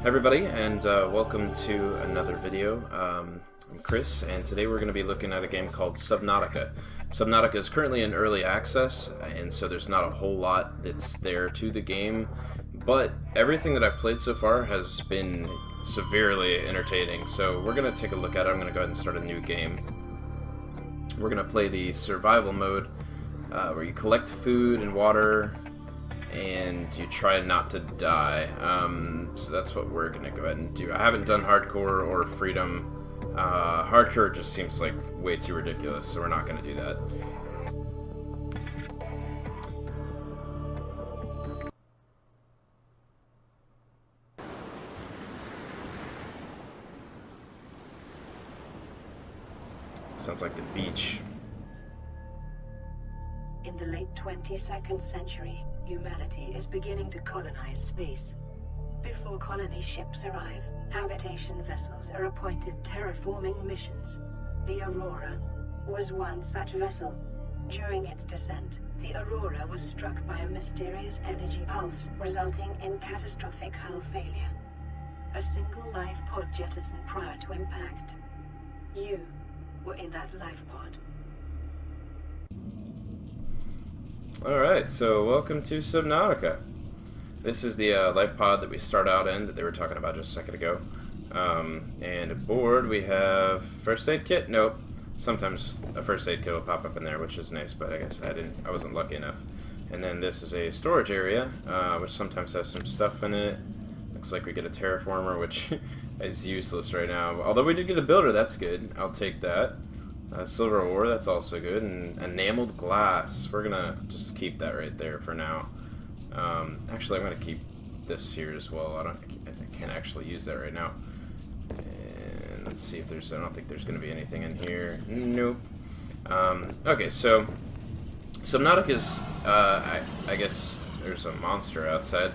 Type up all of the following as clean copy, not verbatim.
everybody, and welcome to another video. I'm Chris, and today we're going to be looking at a game called Subnautica. Subnautica is currently in early access, and so there's not a whole lot that's there to the game, but everything that I've played so far has been severely entertaining. So we're going to take a look at it. I'm going to go ahead and start a new game. We're going to play the survival mode, where you collect food and water, and you try not to die. So that's what we're gonna go ahead and do. I haven't done hardcore or freedom. Hardcore just seems like way too ridiculous, so we're not gonna do that. Sounds like the beach. In the late 22nd century, humanity is beginning to colonize space. Before colony ships arrive, habitation vessels are appointed terraforming missions. The Aurora was one such vessel. During its descent, the Aurora was struck by a mysterious energy pulse, resulting in catastrophic hull failure. A single life pod jettisoned prior to impact. You were in that life pod. Alright, so welcome to Subnautica. This is the life pod that we start out in that they were talking about just a second ago. And aboard we have first aid kit. Nope. Sometimes a first aid kit will pop up in there, which is nice, but I guess I wasn't lucky enough. And then this is a storage area, which sometimes has some stuff in it. Looks like we get a terraformer, which is useless right now. Although we did get a builder, that's good. I'll take that. Silver ore, that's also good, and enameled glass. We're gonna just keep that right there for now. Actually, I'm gonna keep this here as well. I can't actually use that right now. And let's see if there's. I don't think there's gonna be anything in here. Nope. Okay, so Subnautica is. I guess there's a monster outside.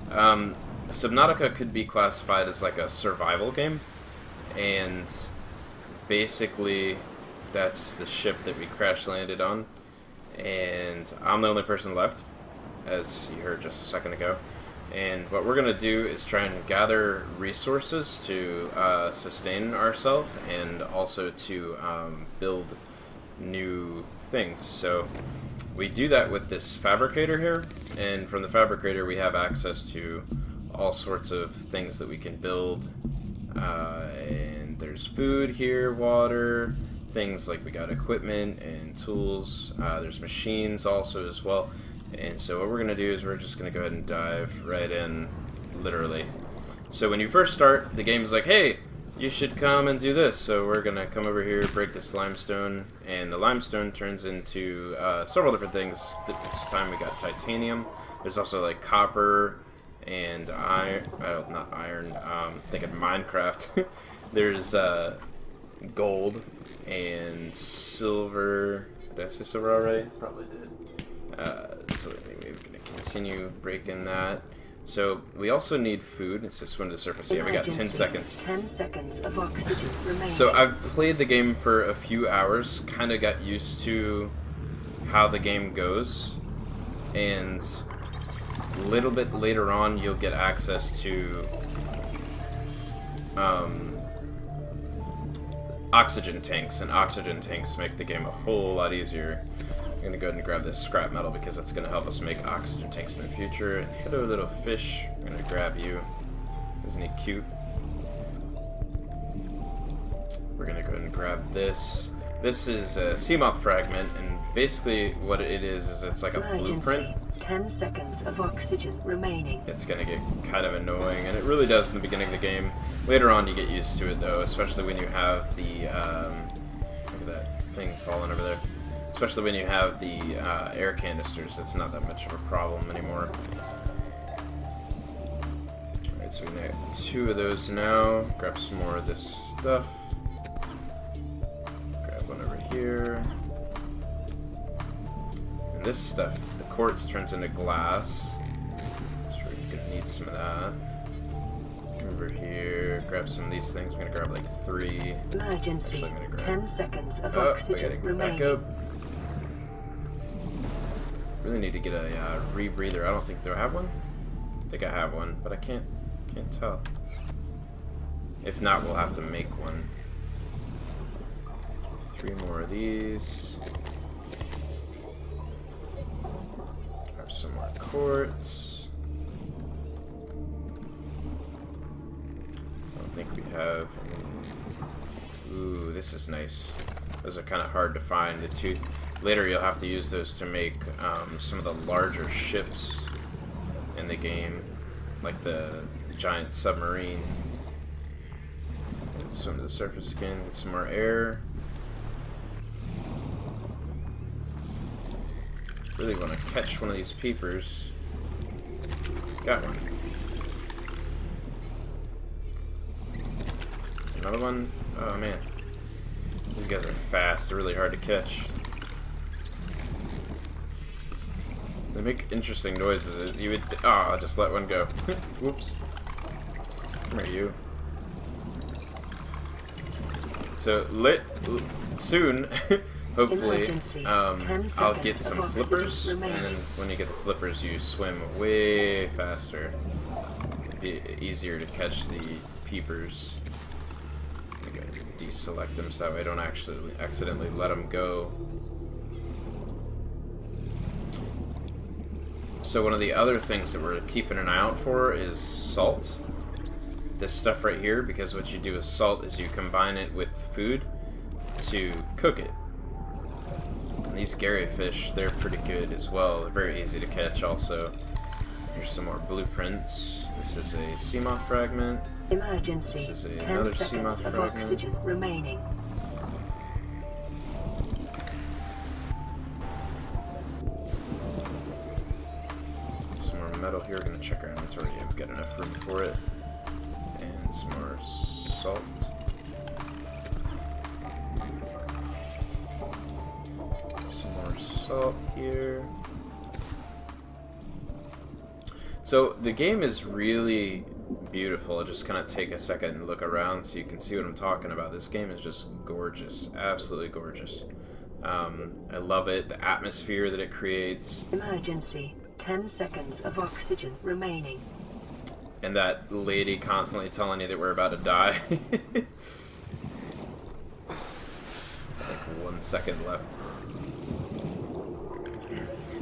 Subnautica could be classified as like a survival game, and basically that's the ship that we crash landed on, and I'm the only person left, as you heard just a second ago. And what we're gonna do is try and gather resources to sustain ourselves, and also to build new things. So we do that with this fabricator here, and from the fabricator we have access to all sorts of things that we can build. And there's food here, water, things like we got equipment and tools. There's machines also as well. And so what we're going to do is we're just going to go ahead and dive right in, literally. So when you first start, the game's like, hey, you should come and do this. So we're going to come over here, break this limestone, and the limestone turns into several different things. This time we got titanium. There's also like copper and iron, not iron, think of Minecraft. There's gold and silver. Did I say silver already? Probably did. So anyway, we're going to continue breaking that. So we also need food. Let's just swim to the surface. Yeah, we got 10 seconds. 10 seconds of oxygen remaining. So I've played the game for a few hours, kind of got used to how the game goes, and a little bit later on you'll get access to oxygen tanks, and oxygen tanks make the game a whole lot easier. I'm going to go ahead and grab this scrap metal because that's going to help us make oxygen tanks in the future. And hello little fish, I'm going to grab you. Isn't he cute? We're going to go ahead and grab this. This is a seamoth fragment, and basically what it is it's like a blueprint. 10 seconds of oxygen remaining. It's gonna get kind of annoying, and it really does in the beginning of the game. Later on you get used to it though, especially when you have the, look at that thing falling over there. Especially when you have the air canisters, it's not that much of a problem anymore. Alright, so we got 2 of those now. Grab some more of this stuff. Grab one over here. And this stuff, the quartz turns into glass, so we're gonna need some of that. Over here, grab some of these things. I'm gonna grab like 3. Emergency. Grab... 10 seconds of oxygen remaining. Back up. Really need to get a rebreather. I don't think, do I have one? I think I have one, but I can't Can't tell. If not, we'll have to make one. 3 more of these. Grab some more quartz. I don't think we have any. Ooh, this is nice. Those are kind of hard to find. Later you'll have to use those to make some of the larger ships in the game, like the giant submarine. Let's swim to the surface again, get some more air. Really want to catch one of these peepers. Got one. Another one? Oh man. These guys are fast, they're really hard to catch. They make interesting noises. You would. Oh, I'll just let one go. Whoops. Come here, you. So, soon, hopefully, I'll get some flippers, and then when you get the flippers, you swim way faster. It'd be easier to catch the peepers. I'm gonna deselect them so that way I don't actually accidentally let them go. So one of the other things that we're keeping an eye out for is salt. This stuff right here, because what you do with salt is you combine it with food to cook it. And these Gary fish, they're pretty good as well. They're very easy to catch also. Here's some more blueprints. This is a sea moth fragment. Emergency. This is 10 another sea seconds moth of fragment. oxygen remaining. Some more metal here. We're going to check our inventory. Yeah, we've got enough room for it. And some more salt. Some more salt here. So the game is really beautiful. Just kind of take a second and look around so you can see what I'm talking about. This game is just gorgeous. Absolutely gorgeous. I love it. The atmosphere that it creates. Emergency. 10 seconds of oxygen remaining. And that lady constantly telling you that we're about to die. Like 1 second left.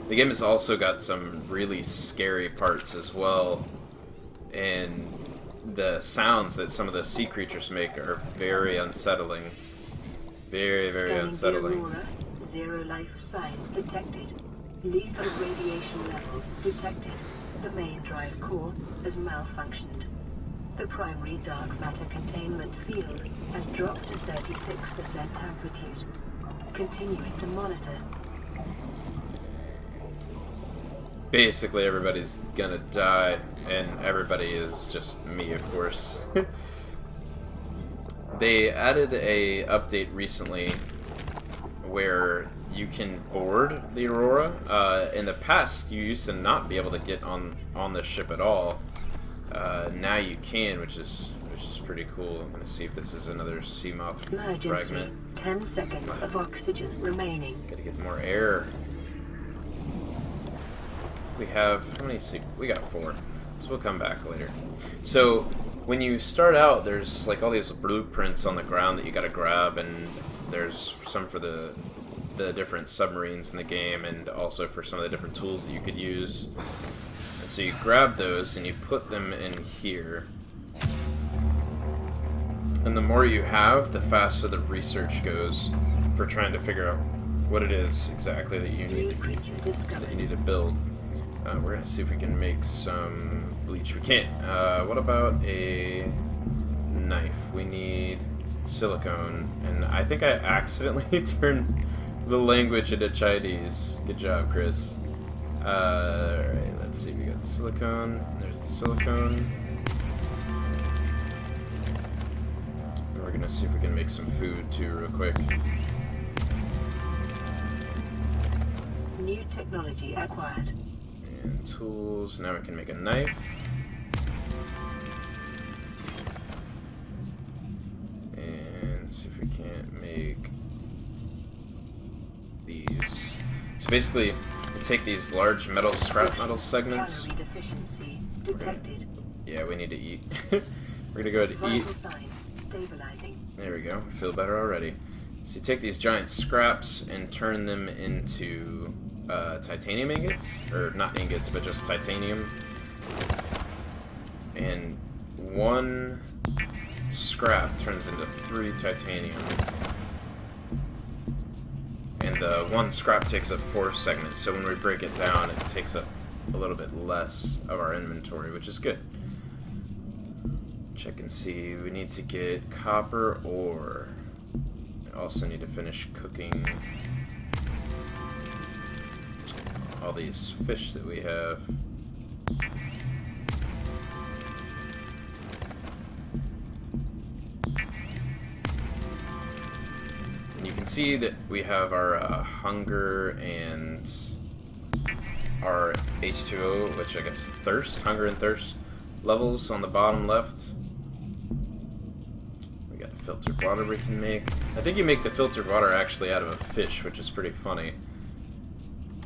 The game has also got some really scary parts as well. And the sounds that some of the sea creatures make are very unsettling. Very, very Scanning unsettling. the Aurora. 0 life signs detected. Lethal radiation levels detected. The main drive core has malfunctioned. The primary dark matter containment field has dropped to 36% amplitude. Continuing to monitor. Basically everybody's gonna die, and everybody is just me, of course. They added a update recently where you can board the Aurora. In the past, you used to not be able to get on the ship at all. Now you can, which is pretty cool. I'm gonna see if this is another sea moth Emergency. fragment. 10 seconds of oxygen remaining. Gotta get more air. We have how many? We got 4, so we'll come back later. So when you start out, there's like all these blueprints on the ground that you gotta grab, and there's some for the different submarines in the game, and also for some of the different tools that you could use. And so you grab those and you put them in here. And the more you have, the faster the research goes for trying to figure out what it is exactly that you need to build. We're gonna see if we can make some bleach. We can't. What about a knife? We need silicone, and I think I accidentally turned the language into Chinese. Good job, Chris. Alright, let's see. We got silicone. There's the silicone. And we're gonna see if we can make some food too, real quick. New technology acquired. And tools. Now we can make a knife. And see if we can't make these. So basically, you take these large metal scrap metal segments. Calorie deficiency detected. Yeah, we need to eat. We're gonna go ahead and eat. Vital signs stabilizing. There we go. Feel better already. So you take these giant scraps and turn them into titanium ingots, or not ingots, but just titanium. And one scrap turns into 3 titanium. And one scrap takes up 4 segments, so when we break it down, it takes up a little bit less of our inventory, which is good. Check and see. We need to get copper ore. We also need to finish cooking all these fish that we have. And you can see that we have our hunger and our H2O, which I guess thirst, hunger and thirst levels on the bottom left. We got filtered water we can make. I think you make the filtered water actually out of a fish, which is pretty funny.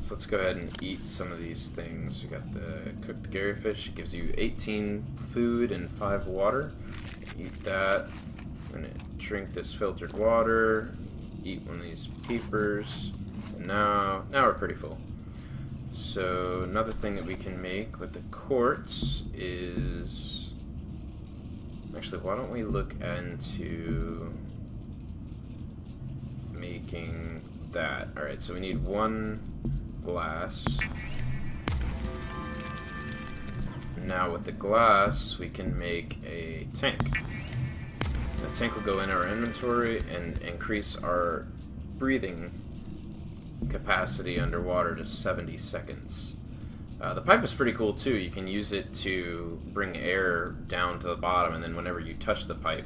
So let's go ahead and eat some of these things. We got the cooked garryfish. It gives you 18 food and 5 water. Eat that. I'm gonna drink this filtered water. Eat one of these peepers. And now we're pretty full. So another thing that we can make with the quartz is... Actually, why don't we look into making that. Alright, so we need 1 glass. Now with the glass, we can make a tank. The tank will go in our inventory and increase our breathing capacity underwater to 70 seconds. The pipe is pretty cool too. You can use it to bring air down to the bottom, and then whenever you touch the pipe,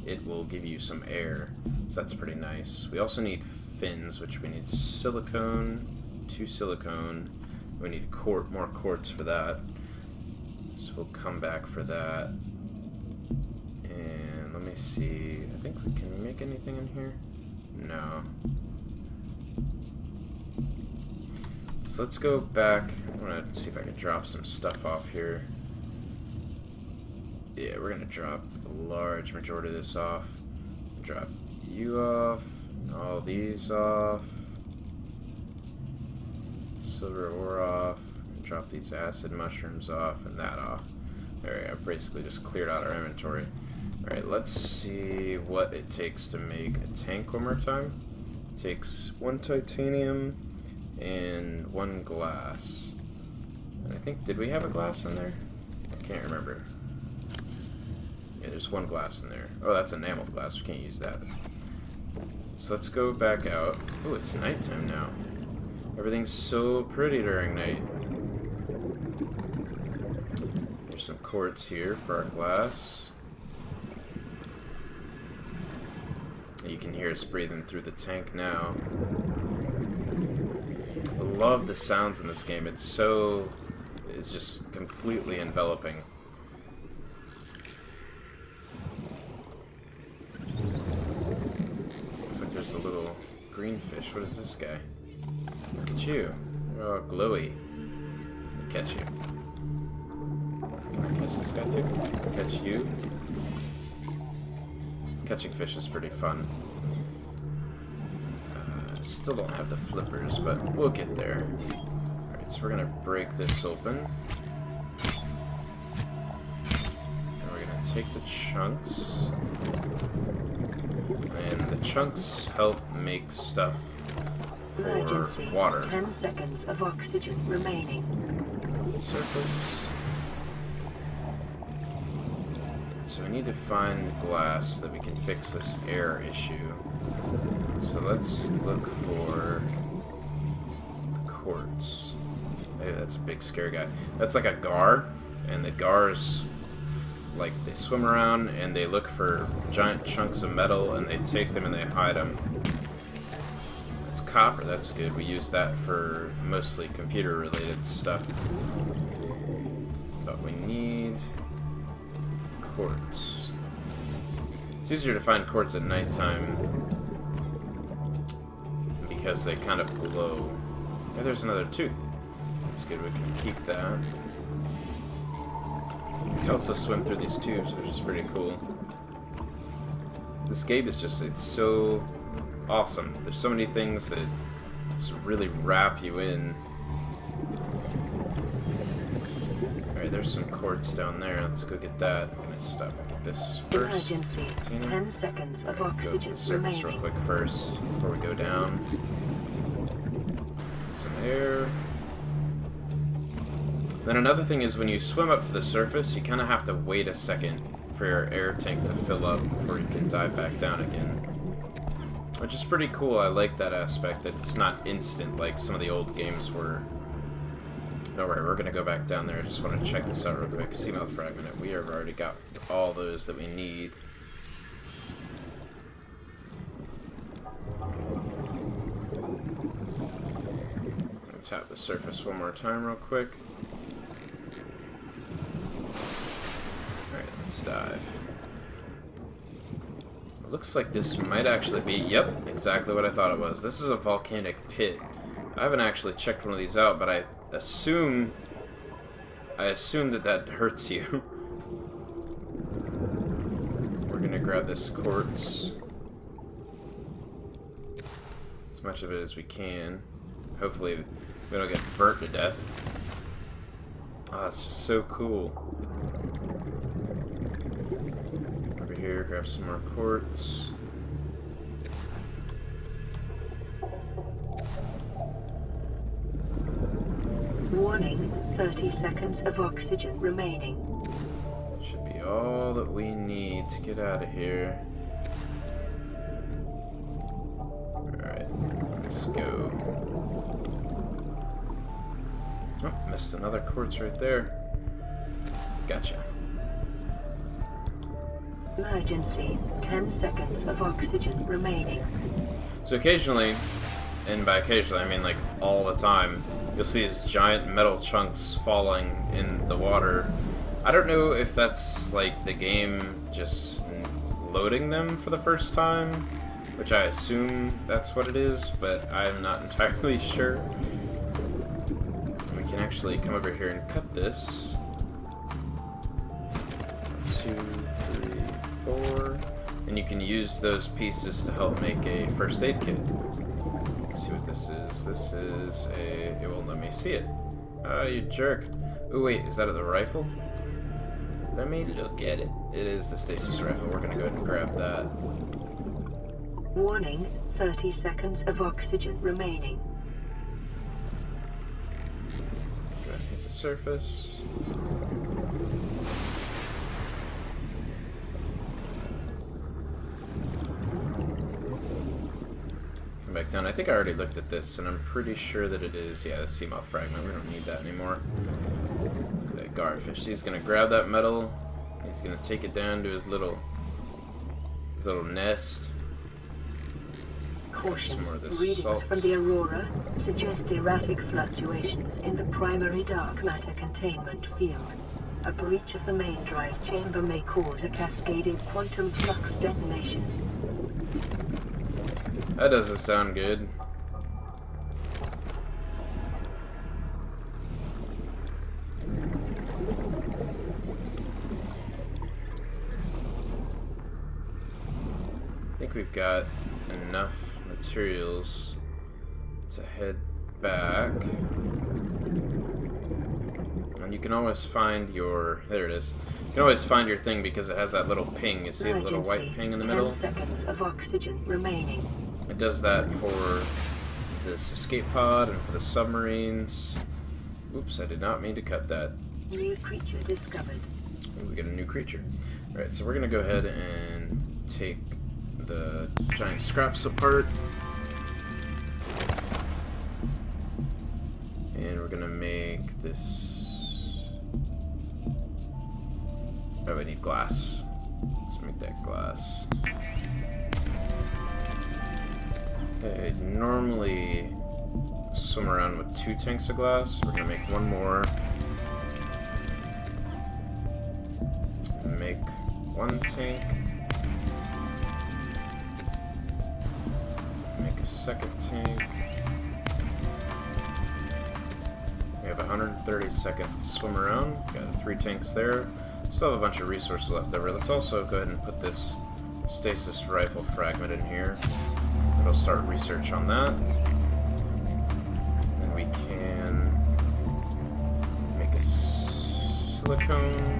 it will give you some air. So that's pretty nice. We also need fins, which we need silicone, 2 silicone. We need more quartz for that. So we'll come back for that. And let me see. I think can we make anything in here? No. So let's go back. I'm gonna see if I can drop some stuff off here. Yeah, we're gonna drop a large majority of this off. Drop you off, all these off, silver ore off, drop these acid mushrooms off, and that off. There we go, basically just cleared out our inventory. Alright, let's see what it takes to make a tank one more time. It takes 1 titanium and 1 glass. And I think, did we have a glass in there? I can't remember. Yeah, there's 1 glass in there. Oh, that's enameled glass. We can't use that. So let's go back out. Oh, it's nighttime now. Everything's so pretty during night. There's some quartz here for our glass. You can hear us breathing through the tank now. I love the sounds in this game. It's just completely enveloping. Looks like there's a little green fish. What is this guy? Look at you. You're all glowy. I'll catch you. Can I catch this guy too? Catch you. Catching fish is pretty fun. Still don't have the flippers, but we'll get there. Alright, so we're gonna break this open. And we're gonna take the chunks. And the chunks help make stuff for Emergency. water. 10 seconds of oxygen remaining. Surface. So we need to find glass so that we can fix this air issue. So let's look for the quartz. Hey, that's a big scary guy. That's like a gar, and the gars, like, they swim around and they look for giant chunks of metal and they take them and they hide them. It's copper, that's good. We use that for mostly computer related stuff. But we need quartz. It's easier to find quartz at nighttime because they kind of glow. Oh, there's another tooth. That's good, we can keep that. can also swim through these tubes, which is pretty cool. This game is just, it's so awesome. There's so many things that just really wrap you in. Alright, there's some quartz down there. Let's go get that. I'm gonna stop and get this first. Emergency. 10 seconds of oxygen go to the surface remaining. real quick first before we go down. Get some air. Then another thing is when you swim up to the surface, you kind of have to wait a second for your air tank to fill up before you can dive back down again. Which is pretty cool. I like that aspect, that it's not instant like some of the old games were. Alright, we're gonna go back down there. I just want to check this out real quick. Seamouth fragment. We have already got all those that we need. Let's tap the surface one more time real quick. Alright, let's dive. It looks like this might actually be, yep, exactly what I thought it was. This is a volcanic pit. I haven't actually checked one of these out, but I assume that hurts you. We're gonna grab this quartz. As much of it as we can. Hopefully we don't get burnt to death. Oh, it's just so cool. Over here, grab some more quartz. Warning, 30 seconds of oxygen remaining. Should be all that we need to get out of here. Alright, let's go. Oh, missed another quartz right there. Gotcha. Emergency, 10 seconds of oxygen remaining. So occasionally, and by occasionally I mean like all the time, you'll see these giant metal chunks falling in the water. I don't know if that's like the game just loading them for the first time, which I assume that's what it is, but I'm not entirely sure. We can actually come over here and cut this. 2, 3, 4. And you can use those pieces to help make a first aid kit. Let's see what this is. This is a... It won't let me see it. Oh, you jerk. Oh, wait, is that the rifle? Let me look at it. It is the stasis rifle. We're gonna go ahead and grab that. Warning, 30 seconds of oxygen remaining. Go ahead and hit the surface. Come back down. I think I already looked at this, and I'm pretty sure that it is, yeah, the seamoth fragment. We don't need that anymore. Look at that garfish. He's gonna grab that metal. He's gonna take it down to his little nest. Caution, Some more of this readings salt. from the Aurora suggest erratic fluctuations in the primary dark matter containment field. A breach of the main drive chamber may cause a cascading quantum flux detonation. That doesn't sound good. I think we've got enough materials to head back. And you can always find your... There it is. You can always find your thing because it has that little ping. You see the little white ping in the middle? 10 seconds of oxygen remaining. It does that for this escape pod and for the submarines. Oops, I did not mean to cut that. New creature discovered. Ooh, we get a new creature. Alright, so we're going to go ahead and take the giant scraps apart. And we're going to make this... Oh, I need glass. Let's make that glass. I normally swim around with 2 tanks of glass. We're going to make one more. Make 1 tank. Make a second tank. We have 130 seconds to swim around. Got 3 tanks there. Still have a bunch of resources left over. Let's also go ahead and put this stasis rifle fragment in here. It'll start research on that. And we can make a silicone.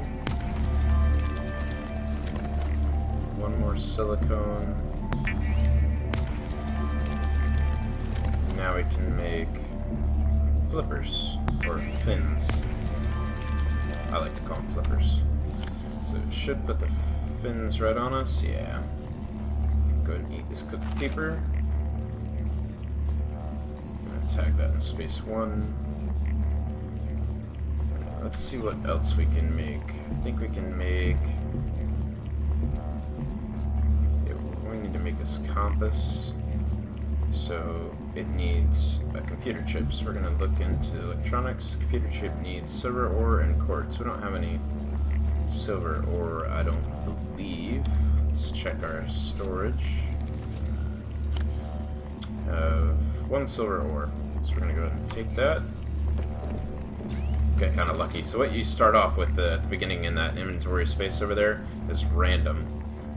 One more silicone. Now we can make flippers, or fins. I like to call them flippers. So it should put the fins right on us, yeah. Go ahead and eat this cookie paper. I'm gonna tag that in space 1. Let's see what else we can make. I think we can make... Yeah, we need to make this compass. So it needs a computer chip. So we're going to look into electronics. Computer chip needs silver ore and quartz. We don't have any silver ore, I don't believe. Let's check our storage. Have 1 silver ore. So we're going to go ahead and take that. Got kind of lucky. So what you start off with at the beginning in that inventory space over there is random.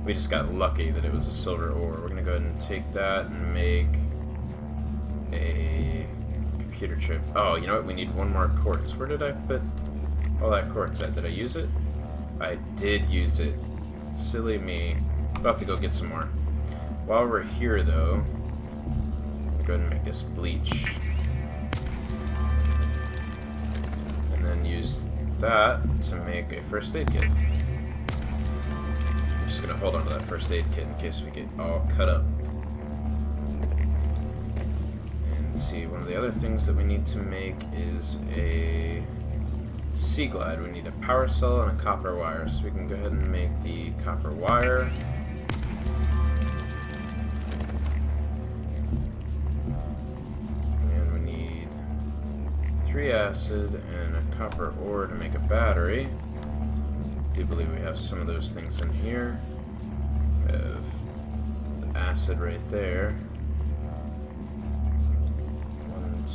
We just got lucky that it was a silver ore. We're going to go ahead and take that and make a computer chip. Oh, you know what? We need 1 more quartz. Where did I put all that quartz at? Did I use it? I did use it. Silly me. We'll have to go get some more. While we're here, though, I'm going to go ahead and make this bleach. And then use that to make a first aid kit. I'm just going to hold on to that first aid kit in case we get all cut up. See, one of the other things that we need to make is a sea glide. We need a power cell and a copper wire, so we can go ahead and make the copper wire. And we need 3 acid and a copper ore to make a battery. I do believe we have some of those things in here. We have the acid right there.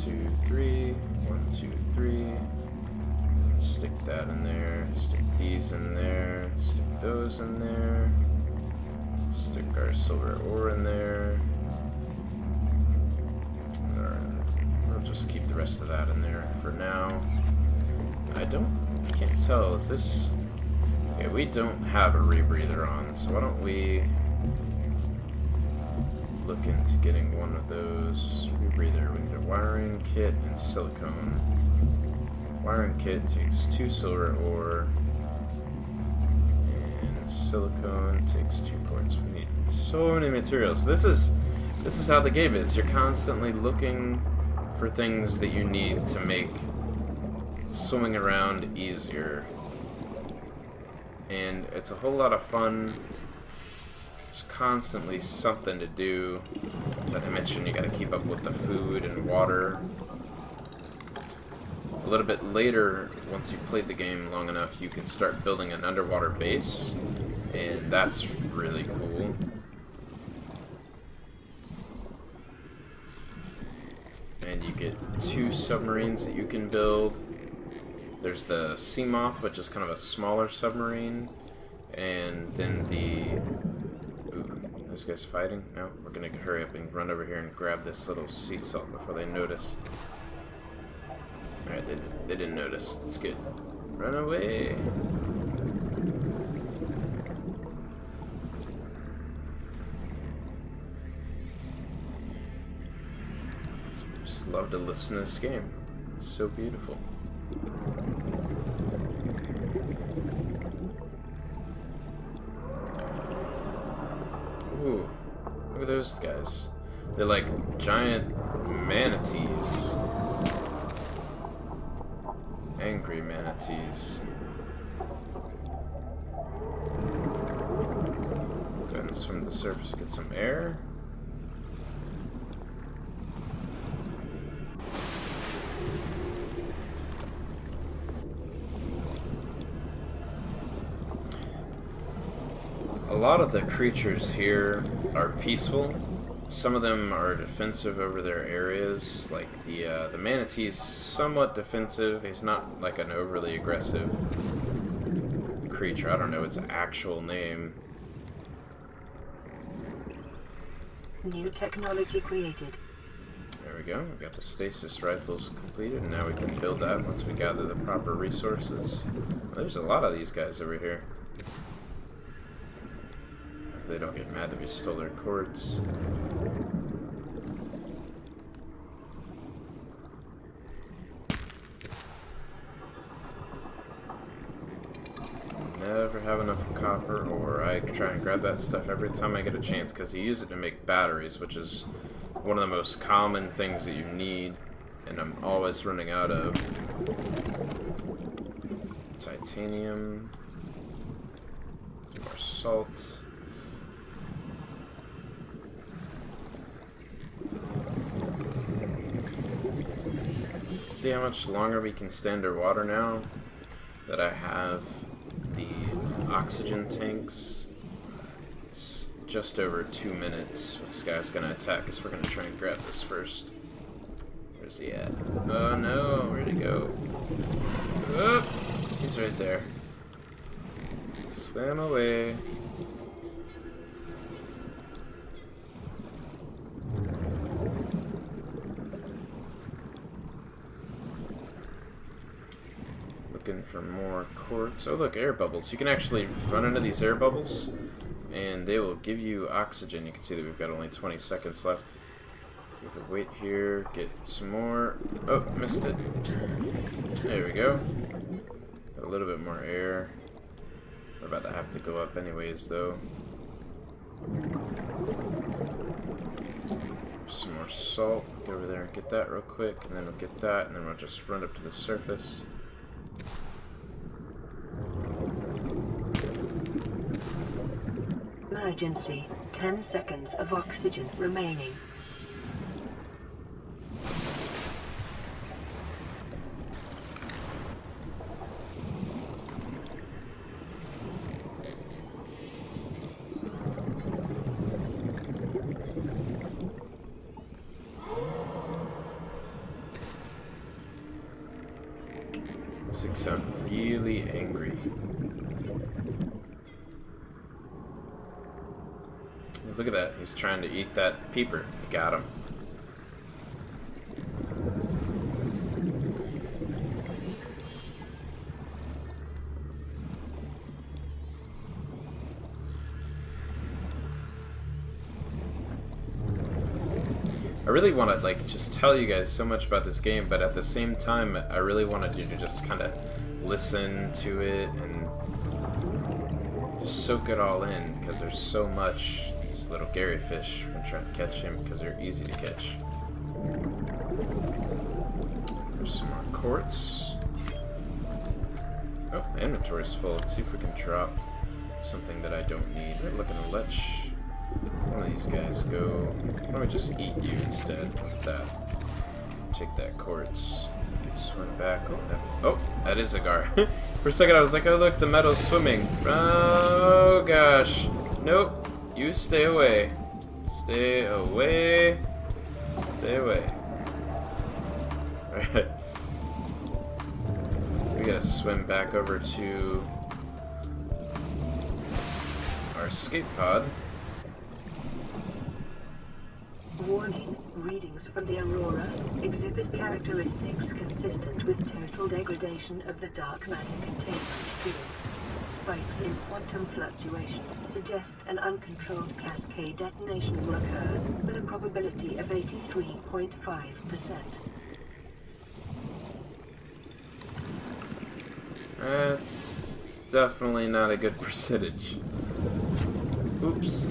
2, 3, 1, 2, 3. Stick that in there. Stick these in there. Stick those in there. Stick our silver ore in there. We'll just keep the rest of that in there for now. I can't tell. Is this? Okay, we don't have a rebreather on, so why don't we look into getting one of those rebreather. We need a wiring kit and silicone. Wiring kit takes 2 silver ore, and silicone takes 2 quartz. We need so many materials. This is how the game is. You're constantly looking for things that you need to make swimming around easier, and it's a whole lot of fun. There's constantly something to do. Like I mentioned, you gotta keep up with the food and water. A little bit later, once you've played the game long enough, you can start building an underwater base, and that's really cool. And you get 2 submarines that you can build. There's the Seamoth, which is kind of a smaller submarine, and then the... Those guys fighting? No? We're gonna hurry up and run over here and grab this little sea salt before they notice. Alright, they didn't notice. It's good. Run away! Just love to listen to this game. It's so beautiful. Ooh, look at those guys. They're like giant manatees. Angry manatees. Go ahead and swim to the surface to get some air. A lot of the creatures here are peaceful. Some of them are defensive over their areas. Like the manatee's somewhat defensive. He's not like an overly aggressive creature. I don't know its actual name. New technology created. There we go. We've got the stasis rifles completed, and now we can build that once we gather the proper resources. There's a lot of these guys over here. If they don't get mad that we stole their quartz. Never have enough copper ore. I try and grab that stuff every time I get a chance because you use it to make batteries, which is one of the most common things that you need, and I'm always running out of. Titanium. Some more salt. See how much longer we can stay underwater now that I have the oxygen tanks. It's just over 2 minutes. This guy's gonna attack us. We're gonna try and grab this first. Where's he at? Oh no, where'd he go? Oh, he's right there. Swim away. Looking for more quartz. Oh look, air bubbles. You can actually run into these air bubbles and they will give you oxygen. You can see that we've got only 20 seconds left. We can wait here, get some more. Oh, missed it. There we go. Got a little bit more air. We're about to have to go up anyways though. Some more salt. Go over there and get that real quick, and then we'll get that, and then we'll just run up to the surface. Emergency. 10 seconds of oxygen remaining. This thing sounds really angry. Look at that, he's trying to eat that peeper. You got him. I really want to like just tell you guys so much about this game, but at the same time I really wanted you to just kind of listen to it and just soak it all in, because there's so much. These little Gary fish, I'm trying to catch him because they're easy to catch. There's some more quartz. Oh, my inventory's full. Let's see if we can drop something that I don't need. We're looking to let one of these guys go. Why don't we just eat you instead with that? Take that quartz. Swim back. Oh, that is a gar. For a second I was like, oh look, the metal's swimming. Oh gosh. Nope. You stay away. Stay away. Stay away. Alright. We gotta swim back over to our escape pod. Warning, readings from the Aurora exhibit characteristics consistent with total degradation of the dark matter containment field. Spikes in quantum fluctuations suggest an uncontrolled cascade detonation will occur with a probability of 83.5%. That's definitely not a good percentage. Oops.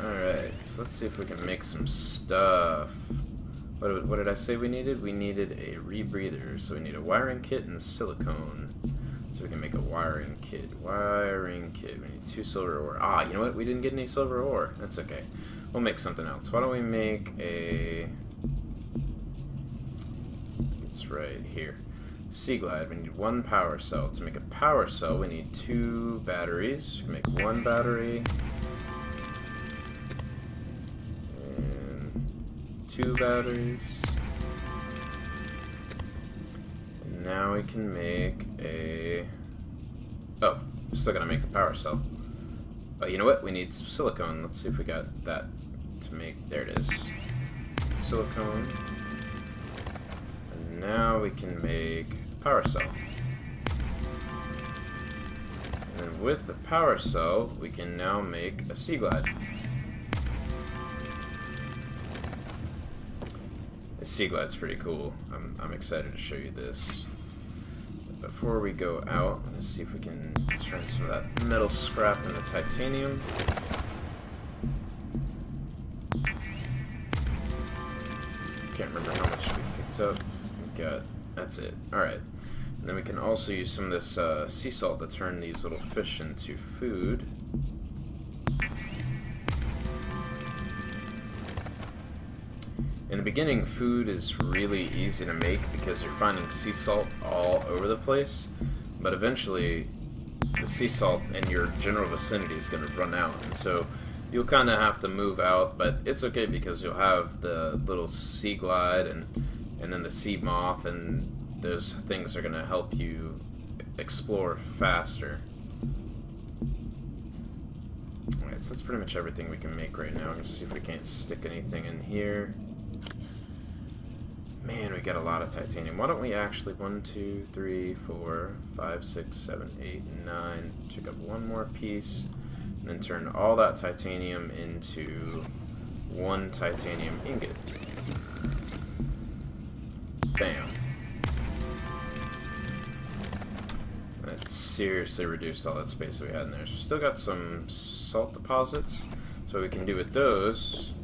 Alright, so let's see if we can make some stuff. What did I say we needed? We needed a rebreather, so we need a wiring kit and silicone. So we can make a wiring kit. Wiring kit. We need 2 silver ore. Ah, you know what? We didn't get any silver ore. That's okay. We'll make something else. Why don't we make a... It's right here. Sea Glide. We need 1 power cell. To make a power cell, we need 2 batteries. We can make 1 battery. And 2 batteries. And now we can make a Oh, still gotta make the power cell. Oh, you know what? We need some silicone. Let's see if we got that to make. There it is. Silicone. And now we can make a power cell. And then with the power cell, we can now make a Sea Glide. The Sea Glide's pretty cool. I'm excited to show you this. But before we go out, let's see if we can turn some of that metal scrap into titanium. Can't remember how much we picked up. We got, that's it. Alright. And then we can also use some of this sea salt to turn these little fish into food. In the beginning, food is really easy to make because you're finding sea salt all over the place, but eventually the sea salt in your general vicinity is going to run out, and so you'll kind of have to move out, but it's okay because you'll have the little sea glide and then the sea moth, and those things are going to help you explore faster. Alright, so that's pretty much everything we can make right now. We're going to see if we can't stick anything in here. Man, we got a lot of titanium. Why don't we actually 1, 2, 3, 4, 5, 6, 7, 8, 9 check up one more piece and then turn all that titanium into one titanium ingot. Bam. That seriously reduced all that space that we had in there. So we still got some salt deposits. So what we can do with those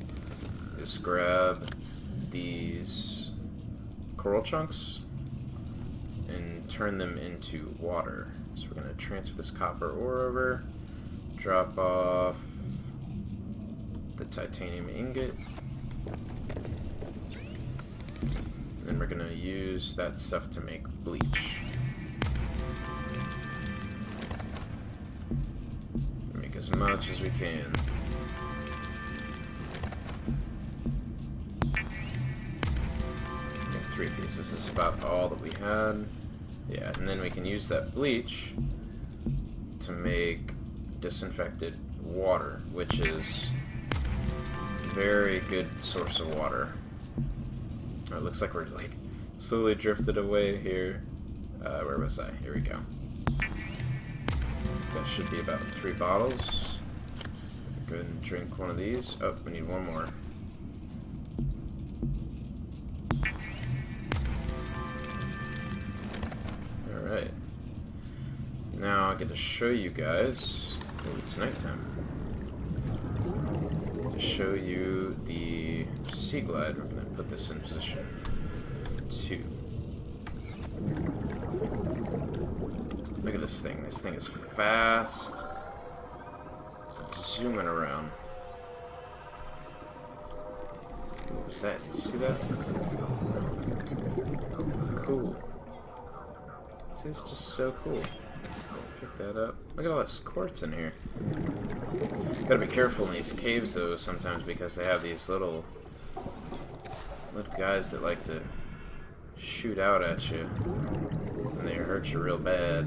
is grab these coral chunks and turn them into water. So we're going to transfer this copper ore over, drop off the titanium ingot, and then we're going to use that stuff to make bleach. Make as much as we can. Three pieces is about all that we had. Yeah, and then we can use that bleach to make disinfected water, which is a very good source of water. Oh, it looks like we're like slowly drifted away here. Where was I? Here we go. That should be about 3 bottles. Go ahead and drink one of these. Oh, we need one more. Alright. Now I get to show you guys. Oh, it's nighttime. To show you the Sea Glide. We're going to put this in position 2. Look at this thing. This thing is fast. Zooming around. What was that? Did you see that? Cool. See, it's just so cool. Pick that up. Look at all this quartz in here. Gotta be careful in these caves though sometimes because they have these little guys that like to shoot out at you and they hurt you real bad.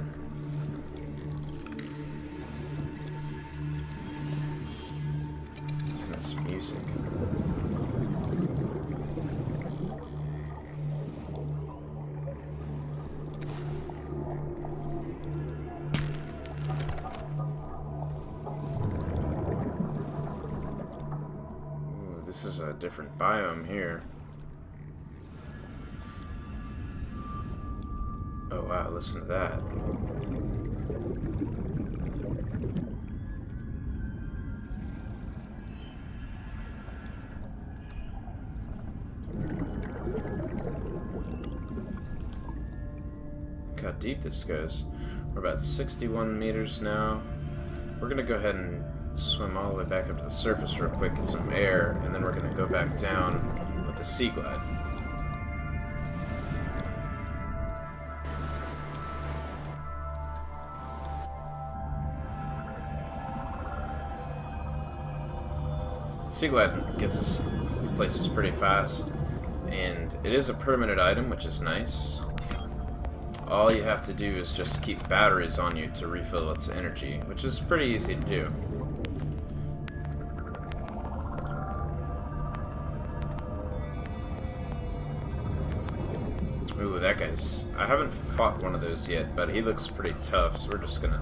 Listen to this music. This is a different biome here. Oh wow, listen to that. Look how deep this goes. We're about 61 meters now. We're gonna go ahead and swim all the way back up to the surface real quick, get some air, and then we're going to go back down with the Sea Glide. Sea Glide gets us these places pretty fast, and it is a permanent item, which is nice. all you have to do is just keep batteries on you to refill its energy, which is pretty easy to do. Ooh, that guy's... I haven't fought one of those yet, but he looks pretty tough, so we're just gonna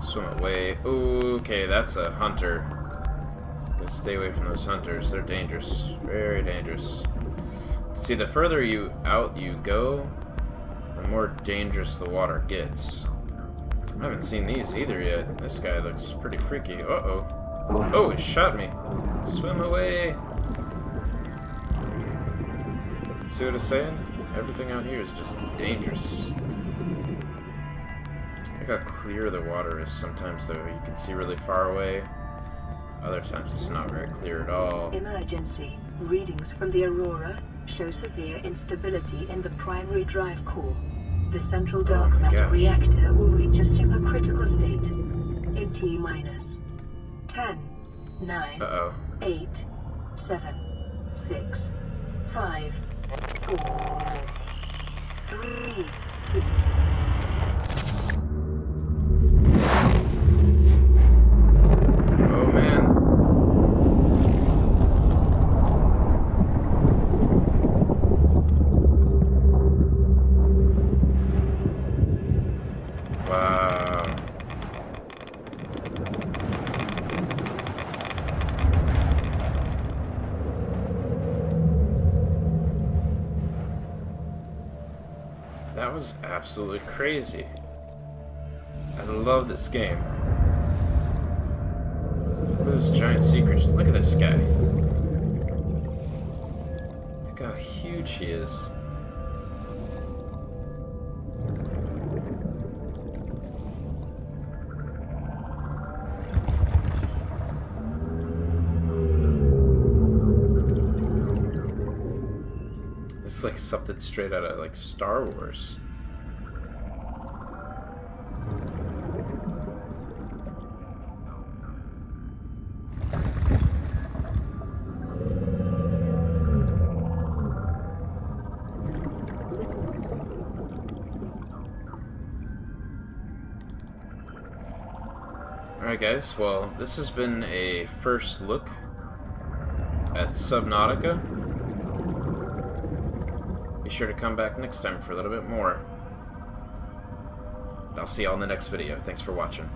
swim away. Ooh, okay, that's a hunter. Gonna stay away from those hunters. They're dangerous. Very dangerous. See, the further out you go, the more dangerous the water gets. I haven't seen these either yet. This guy looks pretty freaky. Uh-oh. Oh, he shot me. Swim away. See what I'm saying? Everything out here is just dangerous. Look how clear the water is sometimes, though. You can see really far away. Other times it's not very clear at all. Emergency. Readings from the Aurora show severe instability in the primary drive core. The central dark matter reactor will reach a supercritical state in T-minus 10, 9, 8, 7, 6, 5, 4, 3, 2. Oh man. Wow. That was absolutely crazy. I love this game. Look at those giant sea creatures. Look at this guy. Look how huge he is. This is like something straight out of like Star Wars. Alright guys, well, this has been a first look at Subnautica. Be sure to come back next time for a little bit more. I'll see y'all in the next video. Thanks for watching.